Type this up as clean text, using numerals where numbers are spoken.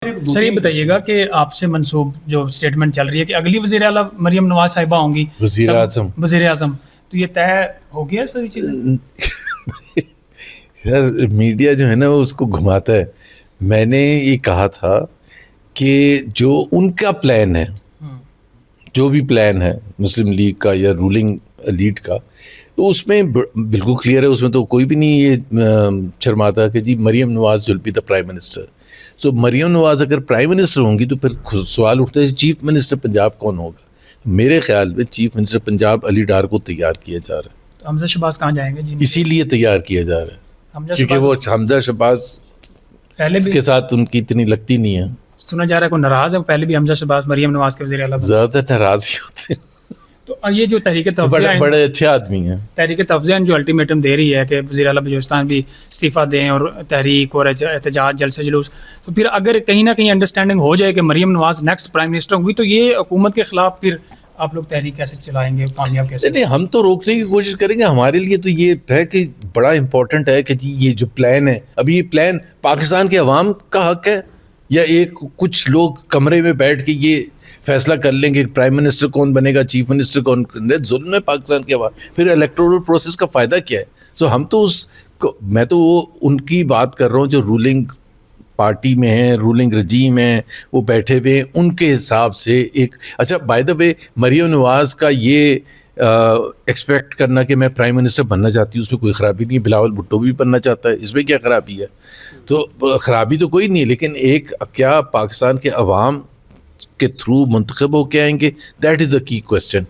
سر یہ بتائیے گا کہ آپ سے منسوب جو اسٹیٹمنٹ چل رہی ہے کہ اگلی وزیر اعلیٰ مریم نواز صاحبہ ہوں گی وزیر اعظم، تو یہ طے ہو گیا سر یہ چیزیں؟ سر میڈیا جو ہے نا وہ اس کو گھماتا ہے. میں نے یہ کہا تھا کہ جو ان کا پلان ہے، جو بھی پلان ہے مسلم لیگ کا یا رولنگ لیڈ کا، تو اس میں بالکل کلیئر ہے، اس میں تو کوئی بھی نہیں یہ شرماتا کہ جی Maryam Nawaz will be the prime minister. So Maryam Nawaz اگر پرائم منسٹر ہوں گی تو پھر سوال اٹھتا ہے چیف منسٹر پنجاب کون ہوگا. میرے خیال میں چیف منسٹر پنجاب علی ڈار کو تیار کیا جا رہا ہے. حمزہ شہباز کہاں جائیں گے؟ اسی لیے تیار کیا جا رہا ہے کیونکہ وہ حمزہ شہباز پہلے اس کے ساتھ ان کی اتنی لگتی نہیں ہے. سنا جا رہا ہے کوئی ناراض ہے، پہلے بھی حمزہ شہباز مریم نواز کے وزیر اعلیٰ زیادہ ناراض ہی ہوتے ہیں. تو یہ جو تحریک تفضیہ بڑے اچھے آدمی ہیں، تحریک تفضیہ جو الٹیمیٹم دے رہی ہے کہ وزیر اعلیٰ بلوچستان بھی استعفیٰ دیں اور تحریک اور احتجاج جلسے جلوس، تو پھر اگر کہیں نہ کہیں انڈرسٹینڈنگ ہو جائے کہ Maryam Nawaz next prime minister ہوں گی تو یہ حکومت کے خلاف پھر آپ لوگ تحریک کیسے چلائیں گے، کامیاب کیسے؟ نہیں، ہم تو روکنے کی کوشش کریں گے. ہمارے لیے تو یہ ہے کہ بڑا امپورٹنٹ ہے کہ جی یہ جو پلان ہے، ابھی یہ پلان پاکستان کے عوام کا حق ہے یا ایک کچھ لوگ کمرے میں بیٹھ کے یہ فیصلہ کر لیں گے پرائم منسٹر کون بنے گا، چیف منسٹر کون؟ ظلم ہے پاکستان کے عوام. پھر الیکٹورل پروسیس کا فائدہ کیا ہے؟ سو ہم تو میں تو وہ ان کی بات کر رہا ہوں جو رولنگ پارٹی میں ہیں، رولنگ رجیم ہیں، وہ بیٹھے ہوئے ان کے حساب سے ایک اچھا. بائی دا وے مریم نواز کا یہ ایکسپیکٹ کرنا کہ میں پرائم منسٹر بننا چاہتی ہوں، اس میں کوئی خرابی نہیں ہے. بلاول بھٹو بھی بننا چاہتا ہے، اس میں کیا خرابی ہے؟ تو خرابی تو کوئی نہیں ہے، لیکن ایک کیا پاکستان کے عوام کے تھرو منتخب ہو کے آئیں گے؟ دیٹ از دا کی کوشچن.